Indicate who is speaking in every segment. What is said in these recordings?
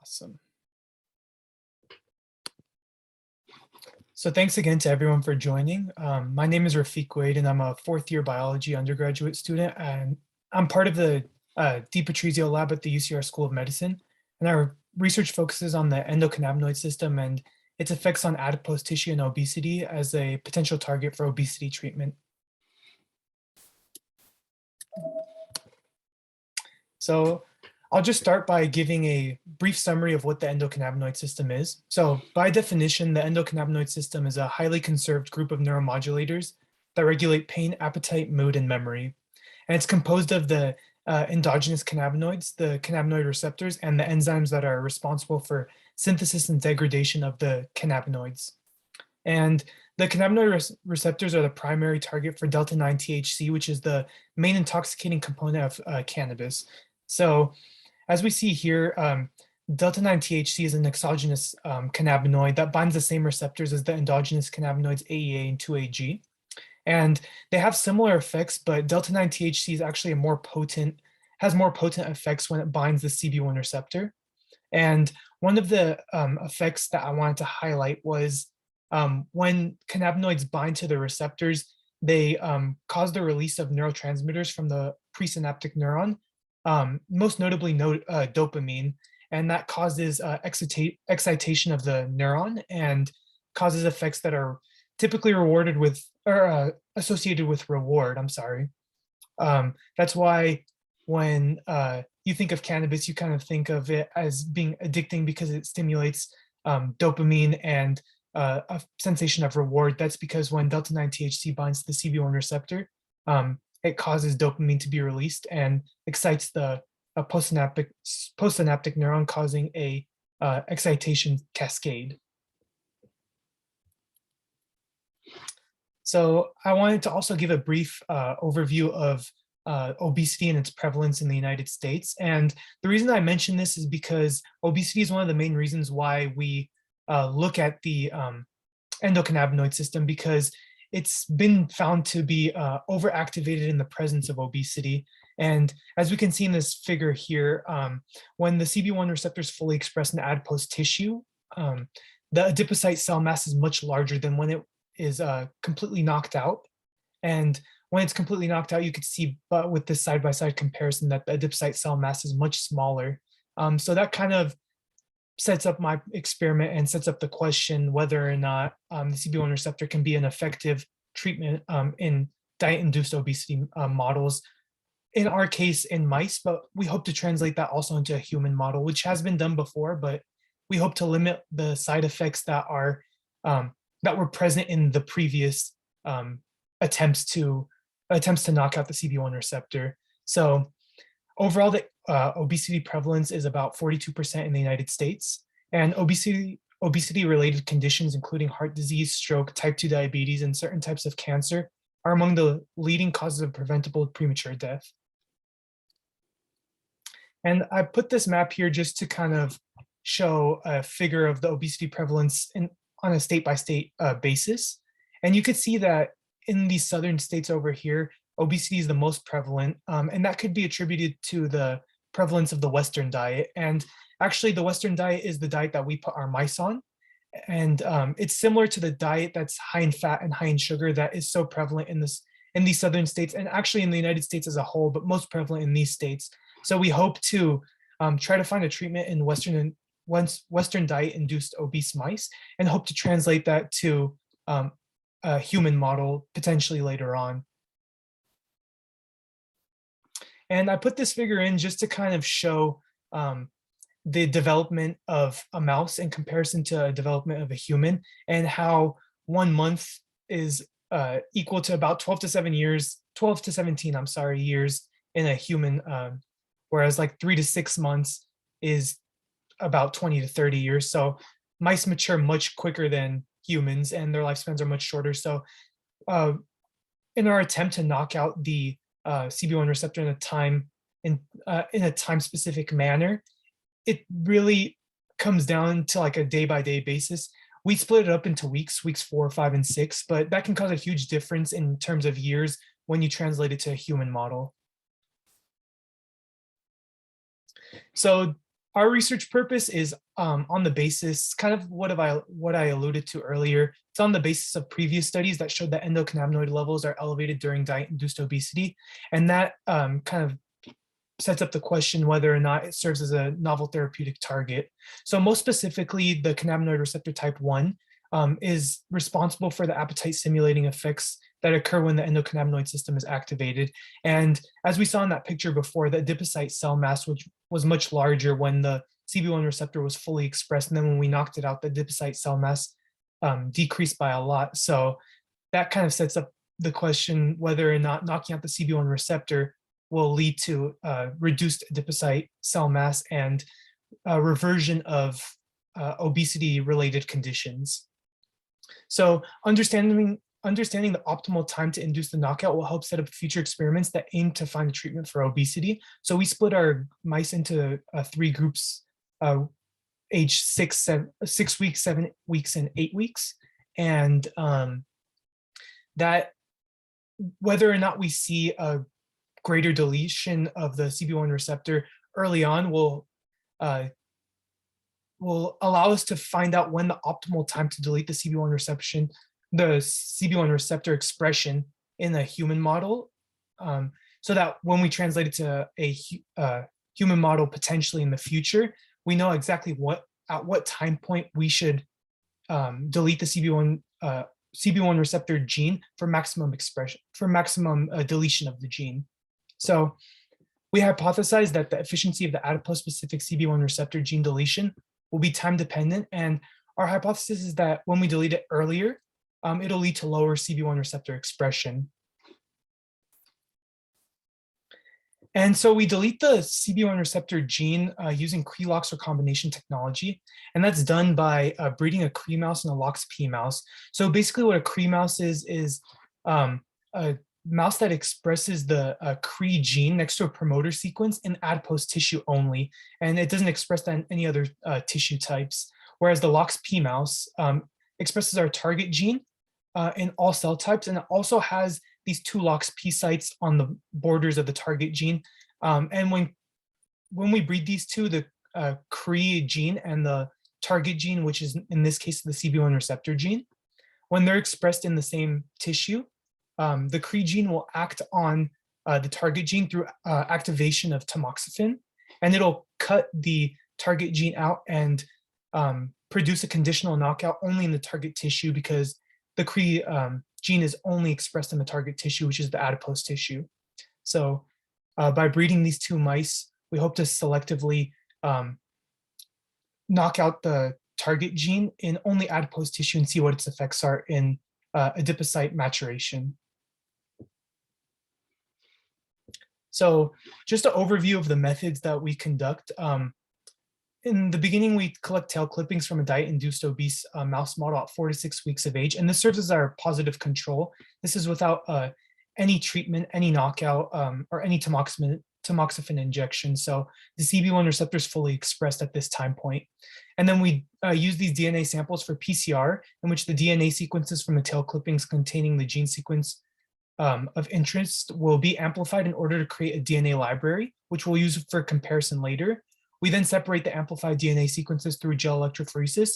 Speaker 1: Awesome. So thanks again to everyone for joining. My name is Rafik, and I'm a fourth-year biology undergraduate student, and I'm part of the Di lab at the UCR School of Medicine. And our research focuses on the endocannabinoid system and its effects on adipose tissue and obesity as a potential target for obesity treatment. So I'll just start by giving a brief summary of what the endocannabinoid system is. So by definition, the endocannabinoid system is a highly conserved group of neuromodulators that regulate pain, appetite, mood, and memory. And it's composed of the endogenous cannabinoids, the cannabinoid receptors, and the enzymes that are responsible for synthesis and degradation of the cannabinoids. And the cannabinoid receptors are the primary target for delta-9 THC, which is the main intoxicating component of cannabis. So as we see here, delta-9 THC is an exogenous cannabinoid that binds the same receptors as the endogenous cannabinoids AEA and 2-AG. And they have similar effects, but delta-9 THC is actually has more potent effects when it binds the CB1 receptor. And one of the effects that I wanted to highlight was when cannabinoids bind to the receptors, they cause the release of neurotransmitters from the presynaptic neuron, most notably dopamine, and that causes excitation of the neuron and causes effects that are typically rewarded with or associated with reward. I'm sorry. That's why when you think of cannabis, you kind of think of it as being addicting because it stimulates dopamine and a sensation of reward. That's because when delta-9 THC binds to the CB1 receptor, it causes dopamine to be released and excites the postsynaptic neuron, causing a excitation cascade. So I wanted to also give a brief overview of obesity and its prevalence in the United States. And the reason I mention this is because obesity is one of the main reasons why we look at the endocannabinoid system, because it's been found to be overactivated in the presence of obesity. And as we can see in this figure here, when the CB1 receptor is fully expressed in adipose tissue, the adipocyte cell mass is much larger than when it is completely knocked out. And when it's completely knocked out, you could see, but with this side-by-side comparison, that the adipocyte cell mass is much smaller. So that kind of sets up my experiment and sets up the question whether or not the CB1 receptor can be an effective treatment in diet-induced obesity models. In our case, in mice, but we hope to translate that also into a human model, which has been done before, but we hope to limit the side effects that are that were present in the previous attempts to knock out the CB1 receptor. So overall, the obesity prevalence is about 42% in the United States, and obesity-related conditions, including heart disease, stroke, type 2 diabetes, and certain types of cancer, are among the leading causes of preventable premature death. And I put this map here just to kind of show a figure of the obesity prevalence on a state-by-state basis. And you could see that in these southern states over here, obesity is the most prevalent, and that could be attributed to the prevalence of the Western diet. And actually, the Western diet is the diet that we put our mice on. And it's similar to the diet that's high in fat and high in sugar that is so prevalent in these southern states, and actually in the United States as a whole, but most prevalent in these states. So we hope to try to find a treatment in Western diet-induced obese mice, and hope to translate that to a human model potentially later on. And I put this figure in just to kind of show the development of a mouse in comparison to a development of a human, and how 1 month is equal to about 12 to 17 years in a human, whereas like 3 to 6 months is about 20 to 30 years. So mice mature much quicker than humans, and their lifespans are much shorter. So in our attempt to knock out the CB1 receptor in a time-specific manner, it really comes down to like a day-by-day basis. We split it up into weeks 4, 5, and 6, but that can cause a huge difference in terms of years when you translate it to a human model. So Our research purpose is on the basis, kind of what I alluded to earlier. It's on the basis of previous studies that showed that endocannabinoid levels are elevated during diet-induced obesity, and that kind of sets up the question whether or not it serves as a novel therapeutic target. So most specifically, the cannabinoid receptor type 1 is responsible for the appetite stimulating effects that occur when the endocannabinoid system is activated. And as we saw in that picture before, the adipocyte cell mass, which was much larger when the CB1 receptor was fully expressed, and then when we knocked it out, the adipocyte cell mass decreased by a lot. So that kind of sets up the question whether or not knocking out the CB1 receptor will lead to reduced adipocyte cell mass and reversion of obesity-related conditions. So understanding the optimal time to induce the knockout will help set up future experiments that aim to find a treatment for obesity. So we split our mice into 3 groups, age 6 weeks, 7 weeks, and 8 weeks. And that whether or not we see a greater deletion of the CB1 receptor early on will allow us to find out when the optimal time to delete the CB1 receptor expression in a human model, so that when we translate it to a human model potentially in the future, we know exactly at what time point we should delete the CB1 receptor gene for maximum expression, for maximum deletion of the gene. So we hypothesized that the efficiency of the adipose-specific CB1 receptor gene deletion will be time dependent, and our hypothesis is that when we delete it earlier, it'll lead to lower CB1 receptor expression. And so we delete the CB1 receptor gene using Cre-Lox recombination technology, and that's done by breeding a Cre mouse and a Lox-P mouse. So basically what a Cre mouse is a mouse that expresses the Cre gene next to a promoter sequence in adipose tissue only, and it doesn't express that in any other tissue types. Whereas the Lox-P mouse expresses our target gene in all cell types, and it also has these 2 Lox-P sites on the borders of the target gene. And when we breed these two, the Cre gene and the target gene, which is in this case the CB1 receptor gene, when they're expressed in the same tissue, the Cre gene will act on the target gene through activation of tamoxifen, and it'll cut the target gene out and produce a conditional knockout only in the target tissue, because the Cre gene is only expressed in the target tissue, which is the adipose tissue. So by breeding these 2 mice, we hope to selectively knock out the target gene in only adipose tissue and see what its effects are in adipocyte maturation. So just an overview of the methods that we conduct. In the beginning, we collect tail clippings from a diet-induced obese mouse model at 4 to 6 weeks of age, and this serves as our positive control. This is without any treatment, any knockout, or any tamoxifen injection. So the CB1 receptor is fully expressed at this time point. And then we use these DNA samples for PCR, in which the DNA sequences from the tail clippings containing the gene sequence of interest will be amplified in order to create a DNA library, which we'll use for comparison later. We then separate the amplified DNA sequences through gel electrophoresis.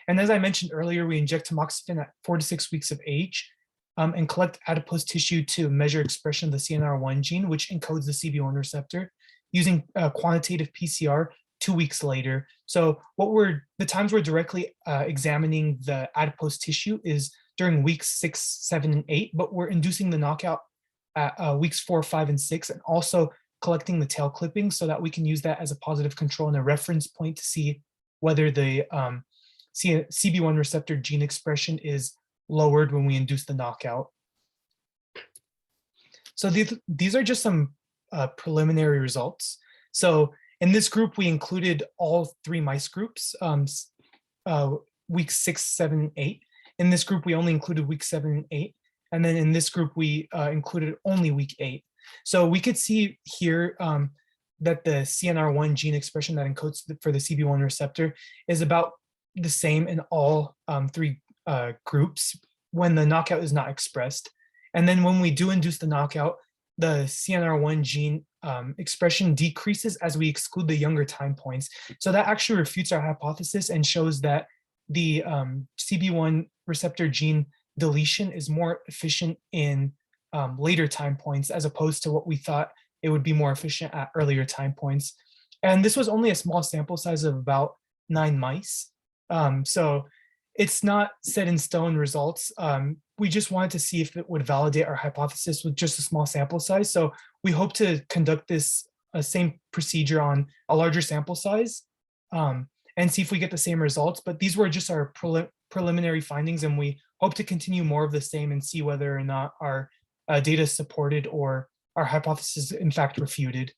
Speaker 1: And as I mentioned earlier, we inject tamoxifen at 4 to 6 weeks of age and collect adipose tissue to measure expression of the CNR1 gene, which encodes the CB1 receptor, using quantitative PCR 2 weeks later. So the times we're directly examining the adipose tissue is during weeks 6, 7, and 8, but we're inducing the knockout at weeks 4, 5, and 6, and also collecting the tail clippings so that we can use that as a positive control and a reference point to see whether the CB1 receptor gene expression is lowered when we induce the knockout. So these are just some preliminary results. So in this group, we included all 3 mice groups, weeks 6, 7, and 8. In this group, we only included week 7 and 8. And then in this group, we included only week 8. So we could see here that the CNR1 gene expression that encodes for the CB1 receptor is about the same in all 3 groups when the knockout is not expressed. And then when we do induce the knockout, the CNR1 gene expression decreases as we exclude the younger time points. So that actually refutes our hypothesis and shows that the CB1 receptor gene deletion is more efficient in later time points as opposed to what we thought it would be more efficient at earlier time points. And this was only a small sample size of about 9 mice. So it's not set in stone results. We just wanted to see if it would validate our hypothesis with just a small sample size. So we hope to conduct this same procedure on a larger sample size and see if we get the same results. But these were just our preliminary findings, and we hope to continue more of the same and see whether or not our data is supported or our hypothesis in fact refuted.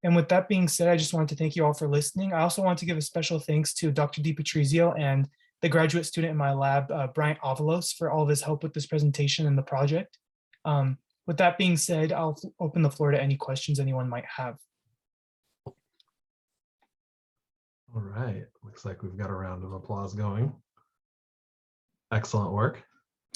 Speaker 1: And with that being said, I just wanted to thank you all for listening. I also want to give a special thanks to Dr. DiPatrizio and the graduate student in my lab, Bryant Avalos, for all of his help with this presentation and the project. With that being said, I'll open the floor to any questions anyone might have.
Speaker 2: All right, looks like we've got a round of applause going. Excellent work.